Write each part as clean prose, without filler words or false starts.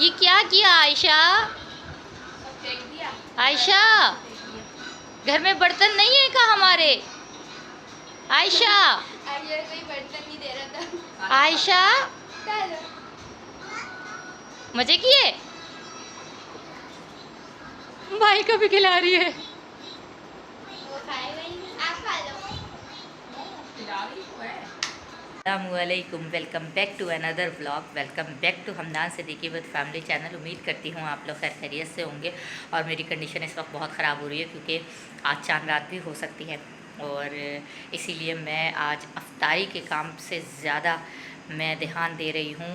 ये क्या किया आयशा? आयशा, घर में बर्तन नहीं है क्या हमारे? आयशा, कोई बर्तन नहीं दे रहा था। आयशा, मजे किए? भाई को भी खिला रही है। वो खाएगा ही नहीं, आप खा लो। अस्सलामुअलैकुम, welcome back to another vlog. Welcome back to Hamdan Siddiqui with family channel. उम्मीद करती हूँ आप लोग खैर खैरियत से होंगे। और मेरी कंडीशन इस वक्त बहुत ख़राब हो रही है क्योंकि आज चांद रात भी हो सकती है, और इसीलिए मैं आज अफ्तारी के काम से ज़्यादा मैं ध्यान दे रही हूँ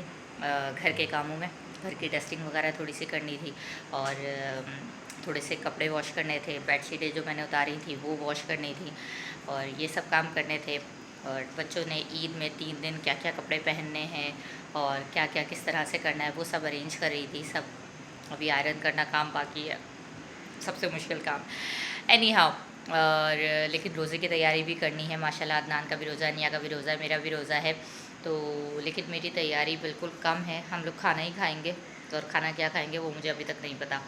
घर के कामों में। घर की डस्टिंग वगैरह थोड़ी सी करनी थी, और थोड़े से कपड़े वॉश करने थे, बेडशीटें जो मैंने उतारी थी वो वॉश करनी थी, और ये सब काम करने थे। और बच्चों ने ईद में 3 दिन क्या क्या कपड़े पहनने हैं और क्या क्या किस तरह से करना है वो सब अरेंज कर रही थी। सब अभी आयरन करना काम बाकी है, सबसे मुश्किल काम। एनी हाउ, और लेकिन रोज़े की तैयारी भी करनी है। माशाल्लाह अदनान का भी रोज़ा, अनिया का भी रोज़ा है, मेरा भी रोज़ा है। तो लेकिन मेरी तैयारी बिल्कुल कम है। हम लोग खाना ही खाएंगे, तो और खाना क्या खाएंगे वो मुझे अभी तक नहीं पता।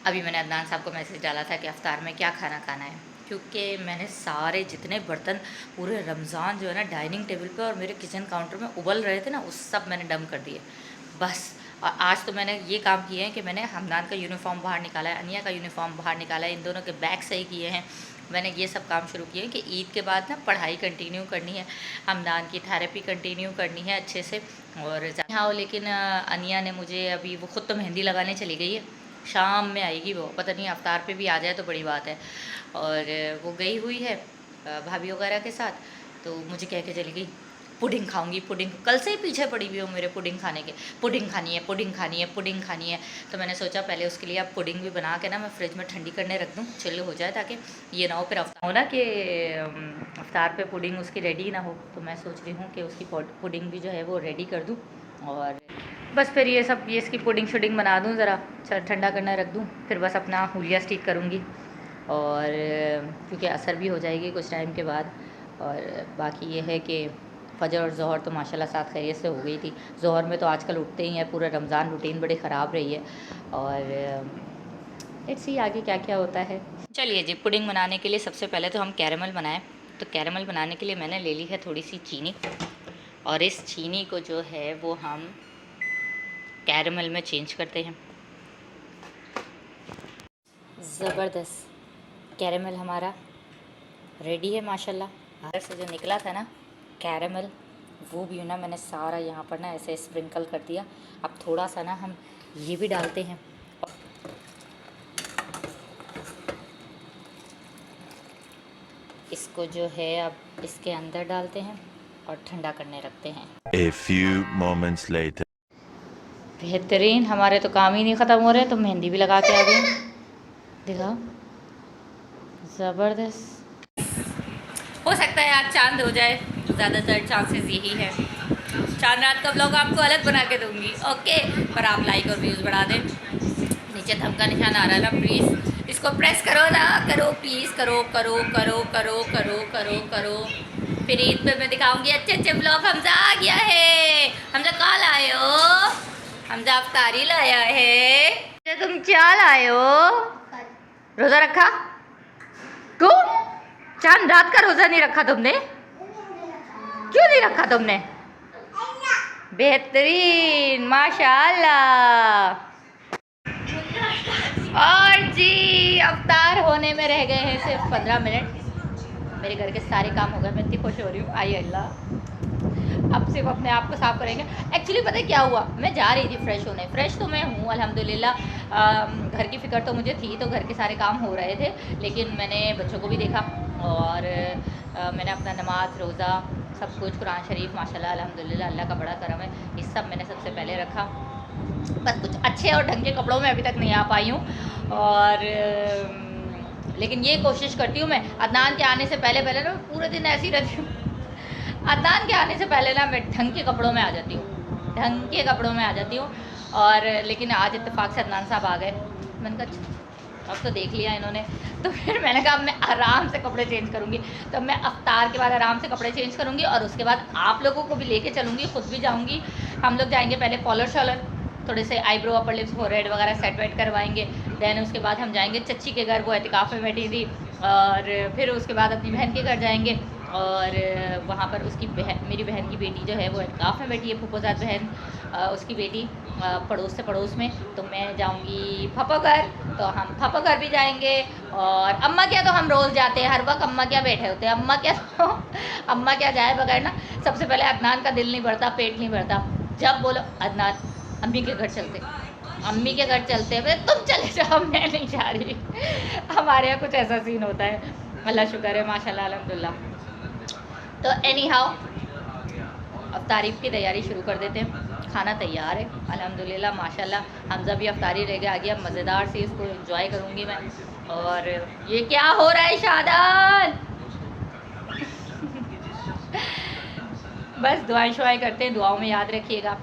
अभी मैंने अदनान साहब को मैसेज डाला था कि अफ्तार में क्या खाना खाना है, क्योंकि मैंने सारे जितने बर्तन पूरे रमज़ान जो है ना डाइनिंग टेबल पे और मेरे किचन काउंटर में उबल रहे थे ना, उस सब मैंने डम कर दिए बस। और आज तो मैंने ये काम किए हैं कि मैंने हमदान का यूनिफॉर्म बाहर निकाला है, अनिया का यूनिफॉर्म बाहर निकाला है, इन दोनों के बैग सही किए हैं। मैंने ये सब काम शुरू किए हैं कि ईद के बाद ना पढ़ाई कंटिन्यू करनी है, हमदान की थेरेपी कंटिन्यू करनी है अच्छे से। और हाँ, लेकिन अनिया ने मुझे अभी, वो ख़ुद तो मेहंदी लगाने चली गई है, शाम में आएगी वो, पता नहीं अफ्तार पे भी आ जाए तो बड़ी बात है। और वो गई हुई है भाभी वगैरह के साथ, तो मुझे कह के चली गई पुडिंग खाऊंगी। पुडिंग कल से ही पीछे पड़ी हुई हो मेरे पुडिंग खाने के, पुडिंग खानी है, पुडिंग खानी है, पुडिंग खानी है। तो मैंने सोचा पहले उसके लिए अब पुडिंग भी बना के ना मैं फ्रिज में ठंडी करने रख दूँ, चिल्ल हो जाए, ताकि ये ना हो फिर हो ना कि अफ्तार पे पुडिंग उसकी रेडी ना हो। तो मैं सोच रही हूँ कि उसकी पुडिंग भी जो है वो रेडी कर दूँ, और बस फिर ये सब, ये इसकी पुडिंग शुडिंग बना दूँ, ज़रा ठंडा करना रख दूँ, फिर बस अपना हुलिया स्टिक करूँगी। और क्योंकि असर भी हो जाएगी कुछ टाइम के बाद। और बाकी ये है कि फजर और ज़ोहर तो माशाल्लाह साथ खैरियत से हो गई थी। ज़ोहर में तो आजकल उठते ही हैं, पूरा रमज़ान रूटीन बड़ी ख़राब रही है। और लेट्स सी आगे क्या क्या होता है। चलिए जी, पुडिंग बनाने के लिए सबसे पहले तो हम कैरेमल बनाएं। तो कैरेमल बनाने के लिए मैंने ले ली है थोड़ी सी चीनी, और इस चीनी को जो है वो हम कैरेमल में चेंज करते हैं। ज़बरदस्त कैरेमल हमारा रेडी है माशाल्लाह। बाहर से जो निकला था ना कैरेमल, वो भी ना मैंने सारा यहाँ पर ना ऐसे स्प्रिंकल कर दिया। अब थोड़ा सा ना हम ये भी डालते हैं, इसको जो है अब इसके अंदर डालते हैं और ठंडा करने रखते हैं। A few moments later. बेहतरीन, हमारे तो काम ही नहीं ख़त्म हो रहे, तो मेहंदी भी लगा के आ गई। दिखाओ, ज़बरदस्त। हो सकता है आज चांद हो जाए, ज़्यादातर चांसेस यही है। चांद रात का ब्लॉग आपको अलग बना के दूंगी, ओके। पर आप लाइक और व्यूज़ बढ़ा दें। नीचे थंब का निशान आ रहा है ना, प्लीज़ इसको प्रेस करो ना, करो प्लीज़, करो करो करो करो करो करो करो। फिर ईद पे मैं दिखाऊंगी अच्छे अच्छे ब्लॉग। हमजा आ गया है। हमजा कहाँ लाए हो? हमजा अफ्तारी लाया है। तुम क्या लाए हो? रोज़ा रखा? क्यों? चांद रात का रोज़ा नहीं रखा तुमने? क्यों नहीं रखा तुमने? बेहतरीन, माशाल्लाह। और जी अफ्तार होने में रह गए हैं सिर्फ 15 मिनट। मेरे घर के सारे काम हो गए, मैं इतनी खुश हो रही हूँ। आई अल्लाह, अब सिर्फ अपने आप को साफ़ करेंगे। एक्चुअली पता है क्या हुआ, मैं जा रही थी फ्रेश होने, फ्रेश तो मैं हूँ अल्हम्दुलिल्लाह। घर की फ़िक्र तो मुझे थी, तो घर के सारे काम हो रहे थे, लेकिन मैंने बच्चों को भी देखा, और मैंने अपना नमाज रोज़ा सब कुछ, कुरान शरीफ माशाल्लाह अल्हम्दुलिल्लाह, अल्लाह का बड़ा करम है, ये सब मैंने सबसे पहले रखा। बस कुछ अच्छे और ढंग के कपड़ों में अभी तक नहीं आ पाई हूँ, और लेकिन ये कोशिश करती हूँ मैं अदनान के आने से पहले पहले ना, पूरे दिन ऐसी रहती हूँ। अदनान के आने से पहले ना मैं ढंग के कपड़ों में आ जाती हूँ, ढंग के कपड़ों में आ जाती हूँ। और लेकिन आज इत्तेफाक से अदनान साहब आ गए। मैंने कहा अब तो देख लिया इन्होंने, तो फिर मैंने कहा अब मैं आराम से कपड़े चेंज करूँगी। तो मैं अफ्तार के बाद आराम से कपड़े चेंज करूँगी, और उसके बाद आप लोगों को भी लेके चलूँगी, ख़ुद भी जाऊँगी। हम लोग जाएंगे पहले कॉलर शॉलर, थोड़े से आईब्रो, अपर लिप्स, फोरहेड वगैरह सेट वेट करवाएंगे। देन उसके बाद हम जाएंगे चच्ची के घर, वो एतिकाफ़ में बैठी थी। और फिर उसके बाद अपनी बहन के घर जाएंगे और वहाँ पर उसकी बहन, मेरी बहन की बेटी जो है वो एतिकाफ़ में बैठी है, फूफोजाद बहन, उसकी बेटी पड़ोस से पड़ोस में। तो मैं जाऊँगी फपो घर, तो हम फपो घर भी जाएंगे। और अम्मा क्या तो हम रोज़ जाते हैं, हर वक्त अम्मा क्या बैठे होते हैं, अम्मा क्या तो अम्मा क्या जाए बगैर ना, सबसे पहले अदनान का दिल नहीं भरता, पेट नहीं भरता। जब बोलो अदनान अम्मी के घर चलते, अम्मी के घर चलते हुए तुम चले जाओ, मैं नहीं जा रही। हमारे यहाँ कुछ ऐसा सीन होता है, अल्लाह शुक्र है, माशाल्लाह अल्हम्दुलिल्लाह। तो एनी हाउ अब तारीफ़ की तैयारी शुरू कर देते हैं। खाना तैयार है अल्हम्दुलिल्लाह माशाल्लाह। हमजा भी अफ्तारी रह गया, आ गया, मज़ेदार से इसको एंजॉय करूँगी मैं। और ये क्या हो रहा है शादान? बस दुआएं शुआएं करते हैं, दुआओं में याद रखिएगा।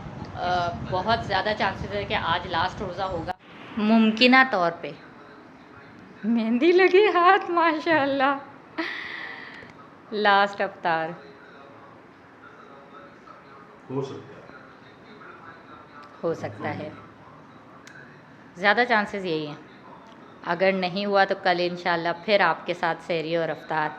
बहुत ज़्यादा चांसेस है कि आज लास्ट रोज़ा होगा मुमकिना तौर पे। मेहंदी लगी हाथ माशाल्लाह। लास्ट अफ्तार हो सकता है, ज़्यादा चांसेस यही हैं। अगर नहीं हुआ तो कल इंशाल्लाह फिर आपके साथ सहरी और अफ्तार